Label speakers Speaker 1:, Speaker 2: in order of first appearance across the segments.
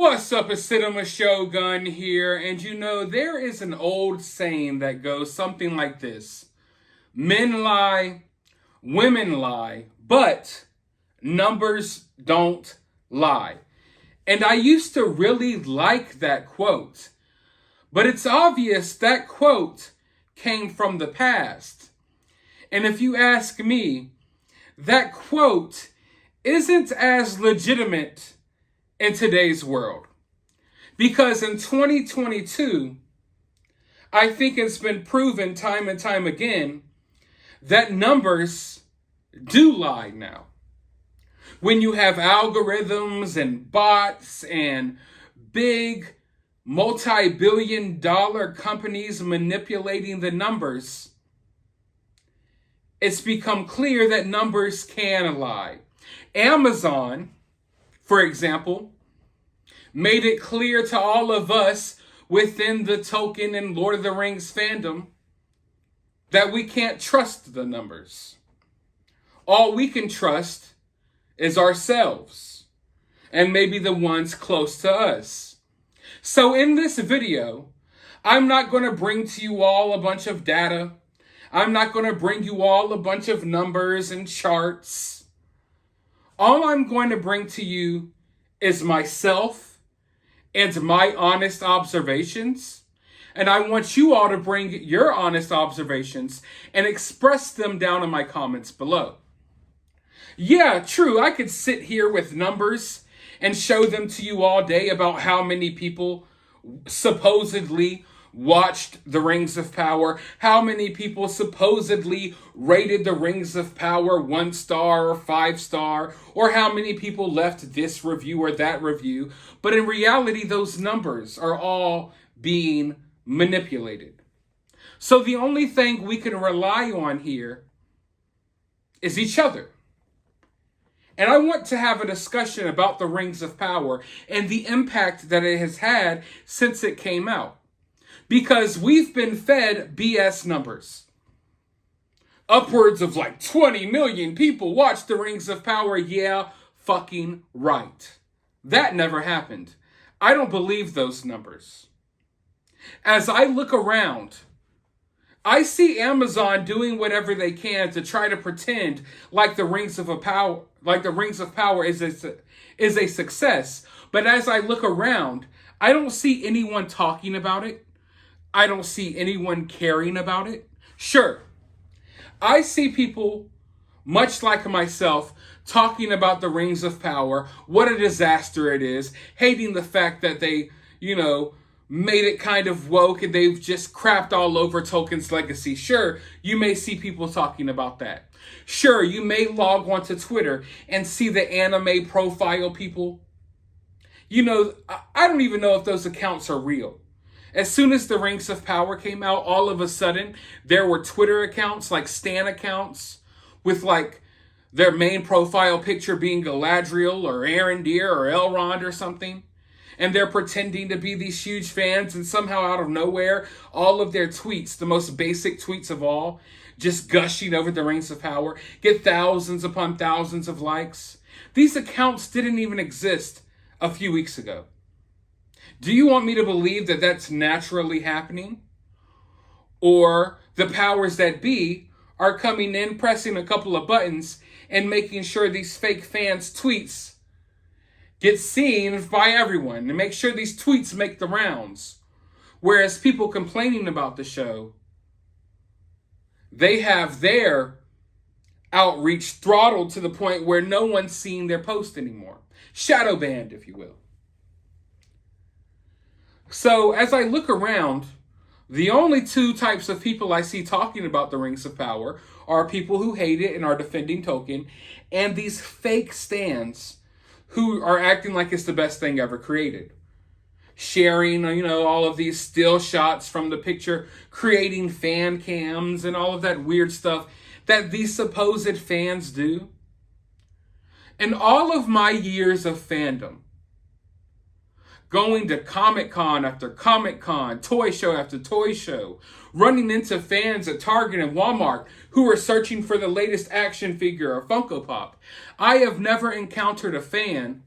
Speaker 1: What's up, it's Cinema Shogun here, and there is an old saying that goes something like this. Men lie, women lie, but numbers don't lie. And I used to really like that quote, but it's obvious that quote came from the past. And if you ask me, that quote isn't as legitimate in today's world. Because in 2022, I think it's been proven time and time again that numbers do lie now. When you have algorithms and bots and big multi-billion-dollar companies manipulating the numbers, it's become clear that numbers can lie. Amazon, for example, made it clear to all of us within the Tolkien and Lord of the Rings fandom that we can't trust the numbers. All we can trust is ourselves, and maybe the ones close to us. So in this video, I'm not going to bring to you all a bunch of data. I'm not going to bring you all a bunch of numbers and charts. All I'm going to bring to you is myself and my honest observations. And I want you all to bring your honest observations and express them down in my comments below. Yeah, true, I could sit here with numbers and show them to you all day about how many people supposedly watched The Rings of Power, how many people supposedly rated The Rings of Power 1 star or 5 star, or how many people left this review or that review. But in reality, those numbers are all being manipulated. So the only thing we can rely on here is each other. And I want to have a discussion about The Rings of Power and the impact that it has had since it came out. Because we've been fed BS numbers. Upwards of like 20 million people watched The Rings of Power. Yeah, fucking right. That never happened. I don't believe those numbers. As I look around, I see Amazon doing whatever they can to try to pretend like The Rings of Power is a success. But as I look around, I don't see anyone talking about it. I don't see anyone caring about it. Sure, I see people, much like myself, talking about The Rings of Power, what a disaster it is, hating the fact that they, made it kind of woke and they've just crapped all over Tolkien's legacy. Sure, you may see people talking about that. Sure, you may log onto Twitter and see the anime profile people. I don't even know if those accounts are real. As soon as The Rings of Power came out, all of a sudden, there were Twitter accounts, like Stan accounts, with like their main profile picture being Galadriel or Arondir or Elrond or something. And they're pretending to be these huge fans, and somehow out of nowhere, all of their tweets, the most basic tweets of all, just gushing over The Rings of Power, get thousands upon thousands of likes. These accounts didn't even exist a few weeks ago. Do you want me to believe that that's naturally happening? Or the powers that be are coming in, pressing a couple of buttons, and making sure these fake fans' tweets get seen by everyone, and make sure these tweets make the rounds. Whereas people complaining about the show, they have their outreach throttled to the point where no one's seeing their post anymore. Shadow banned, if you will. So as I look around, the only two types of people I see talking about The Rings of Power are people who hate it and are defending Tolkien, and these fake stans who are acting like it's the best thing ever created. Sharing, all of these still shots from the picture, creating fan cams and all of that weird stuff that these supposed fans do. In all of my years of fandom, going to Comic-Con after Comic-Con, toy show after toy show, running into fans at Target and Walmart who are searching for the latest action figure or Funko Pop. I have never encountered a fan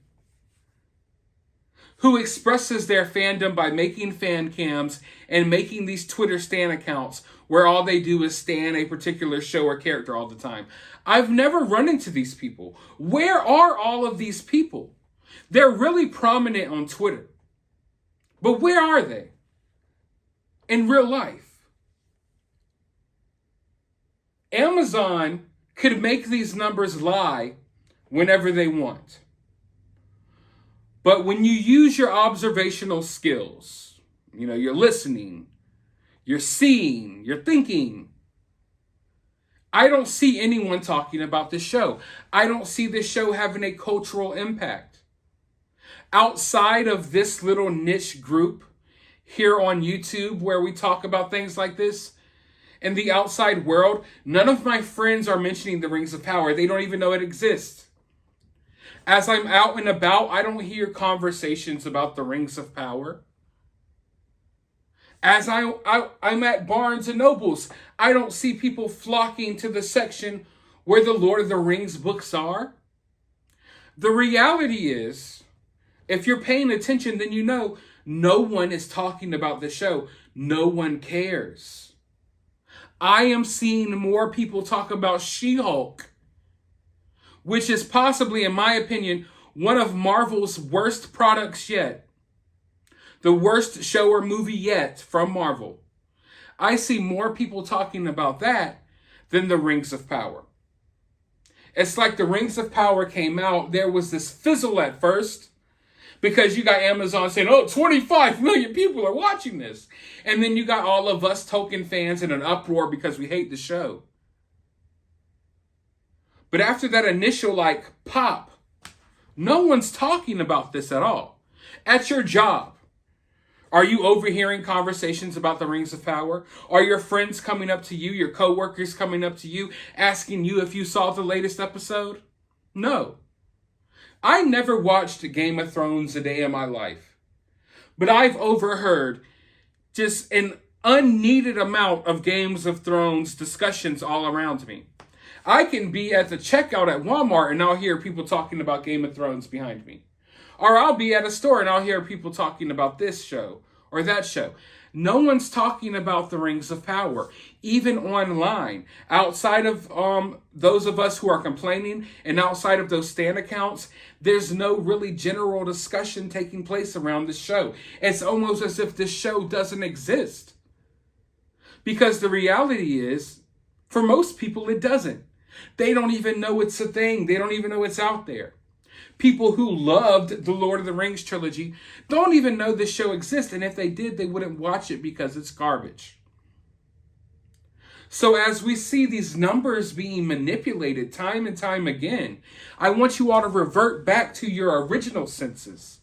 Speaker 1: who expresses their fandom by making fan cams and making these Twitter stan accounts where all they do is stan a particular show or character all the time. I've never run into these people. Where are all of these people? They're really prominent on Twitter. But where are they in real life? Amazon could make these numbers lie whenever they want. But when you use your observational skills, you're listening, you're seeing, you're thinking. I don't see anyone talking about this show. I don't see this show having a cultural impact. Outside of this little niche group here on YouTube where we talk about things like this, in the outside world, none of my friends are mentioning the Rings of Power. They don't even know it exists. As I'm out and about, I don't hear conversations about the Rings of Power. As I'm at Barnes and Nobles, I don't see people flocking to the section where the Lord of the Rings books are. The reality is, if you're paying attention, then you know no one is talking about the show. No one cares. I am seeing more people talk about She-Hulk, which is possibly, in my opinion, one of Marvel's worst products yet. The worst show or movie yet from Marvel. I see more people talking about that than the Rings of Power. It's like the Rings of Power came out, there was this fizzle at first, because you got Amazon saying, 25 million people are watching this. And then you got all of us Tolkien fans in an uproar because we hate the show. But after that initial pop, no one's talking about this at all. At your job, are you overhearing conversations about the Rings of Power? Are your friends coming up to you, your coworkers coming up to you, asking you if you saw the latest episode? No. I never watched Game of Thrones a day in my life. But I've overheard just an unneeded amount of Games of Thrones discussions all around me. I can be at the checkout at Walmart and I'll hear people talking about Game of Thrones behind me. Or I'll be at a store and I'll hear people talking about this show or that show. No one's talking about the Rings of Power, even online. Outside of those of us who are complaining and outside of those stan accounts, there's no really general discussion taking place around the show. It's almost as if this show doesn't exist. Because the reality is, for most people, it doesn't. They don't even know it's a thing. They don't even know it's out there. People who loved the Lord of the Rings trilogy don't even know this show exists. And if they did, they wouldn't watch it because it's garbage. So as we see these numbers being manipulated time and time again, I want you all to revert back to your original senses.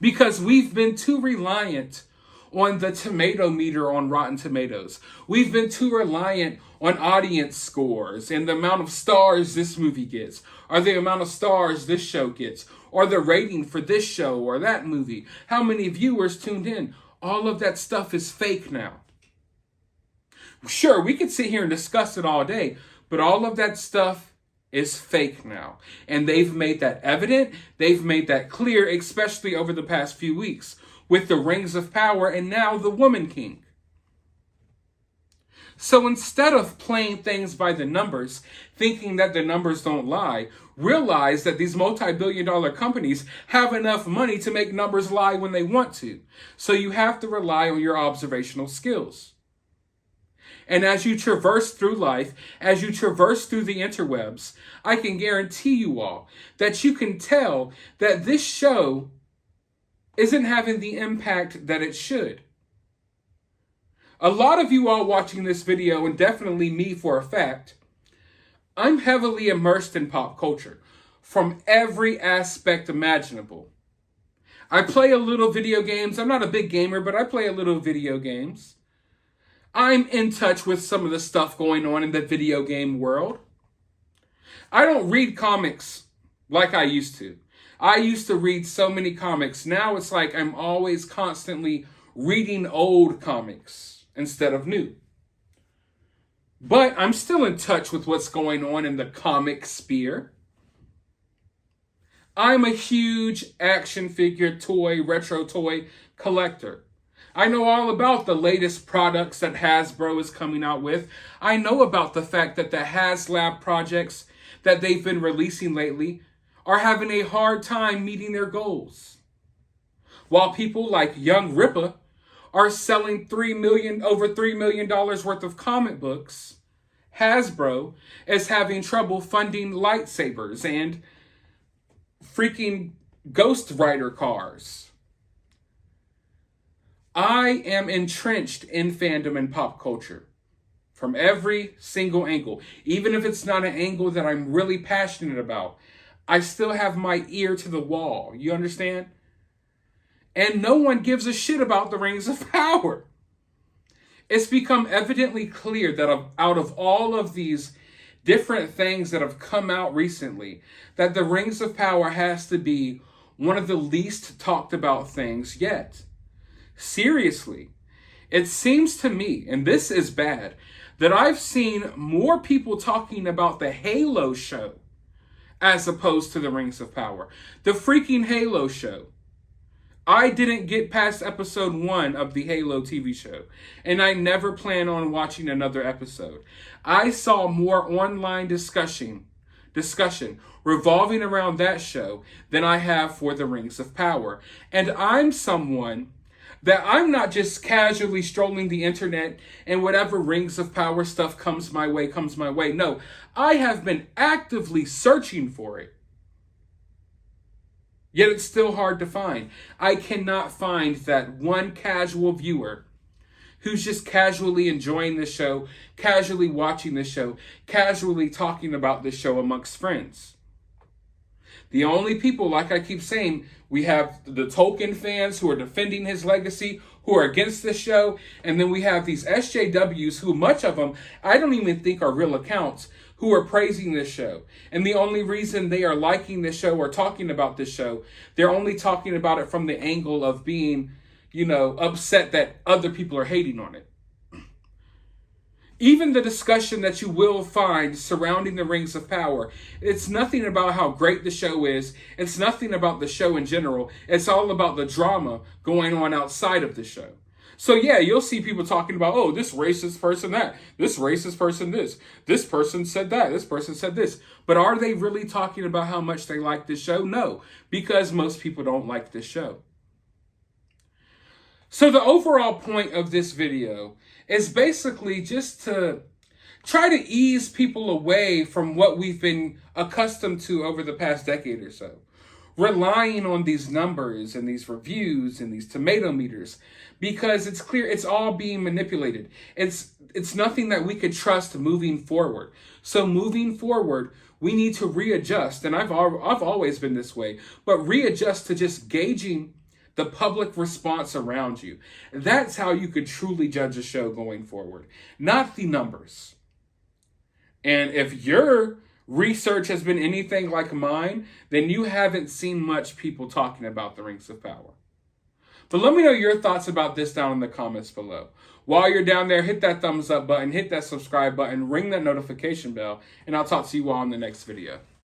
Speaker 1: Because we've been too reliant on the tomato meter on Rotten Tomatoes. We've been too reliant on audience scores and the amount of stars this movie gets, or the amount of stars this show gets, or the rating for this show or that movie, how many viewers tuned in. All of that stuff is fake now. Sure, we could sit here and discuss it all day, but all of that stuff is fake now. And they've made that evident. They've made that clear, especially over the past few weeks with the Rings of Power and now the Woman King. So instead of playing things by the numbers, thinking that the numbers don't lie, realize that these multi-billion-dollar companies have enough money to make numbers lie when they want to. So you have to rely on your observational skills. And as you traverse through life, as you traverse through the interwebs, I can guarantee you all that you can tell that this show isn't having the impact that it should. A lot of you all watching this video, and definitely me for a fact, I'm heavily immersed in pop culture from every aspect imaginable. I play a little video games. I'm not a big gamer, but I play a little video games. I'm in touch with some of the stuff going on in the video game world. I don't read comics like I used to. I used to read so many comics. Now it's like I'm always constantly reading old comics instead of new. But I'm still in touch with what's going on in the comic sphere. I'm a huge action figure retro toy collector. I know all about the latest products that Hasbro is coming out with. I know about the fact that the HasLab projects that they've been releasing lately are having a hard time meeting their goals. While people like Young Rippa are selling over $3 million worth of comic books, Hasbro is having trouble funding lightsabers and freaking Ghost Rider cars. I am entrenched in fandom and pop culture from every single angle. Even if it's not an angle that I'm really passionate about, I still have my ear to the wall. You understand? And no one gives a shit about the Rings of Power. It's become evidently clear that out of all of these different things that have come out recently, that the Rings of Power has to be one of the least talked about things yet. Seriously, it seems to me, and this is bad, that I've seen more people talking about the Halo show as opposed to the Rings of Power. The freaking Halo show. I didn't get past episode 1 of the Halo TV show, and I never plan on watching another episode. I saw more online discussion revolving around that show than I have for the Rings of Power. And I'm someone that I'm not just casually strolling the internet and whatever Rings of Power stuff comes my way. No, I have been actively searching for it. Yet it's still hard to find. I cannot find that one casual viewer who's just casually enjoying the show, casually watching the show, casually talking about the show amongst friends. The only people, like I keep saying, we have the Tolkien fans who are defending his legacy, who are against the show, and then we have these SJWs who, much of them, I don't even think are real accounts, who are praising this show. And the only reason they are liking this show or talking about this show, they're only talking about it from the angle of being, upset that other people are hating on it. Even the discussion that you will find surrounding the Rings of Power, it's nothing about how great the show is. It's nothing about the show in general. It's all about the drama going on outside of the show. So yeah, you'll see people talking about, oh, this racist person that, this racist person this person said that, this person said this. But are they really talking about how much they like this show? No, because most people don't like this show. So the overall point of this video is basically just to try to ease people away from what we've been accustomed to over the past decade or so. Relying on these numbers and these reviews and these tomato meters, because it's clear it's all being manipulated. It's nothing that we could trust moving forward. So moving forward, we need to readjust, and I've always been this way, but readjust to just gauging the public response around you. That's how you could truly judge a show going forward, not the numbers. And if your research has been anything like mine, then you haven't seen much people talking about the Rings of Power. But let me know your thoughts about this down in the comments below. While you're down there, hit that thumbs up button, hit that subscribe button, ring that notification bell, and I'll talk to you all in the next video.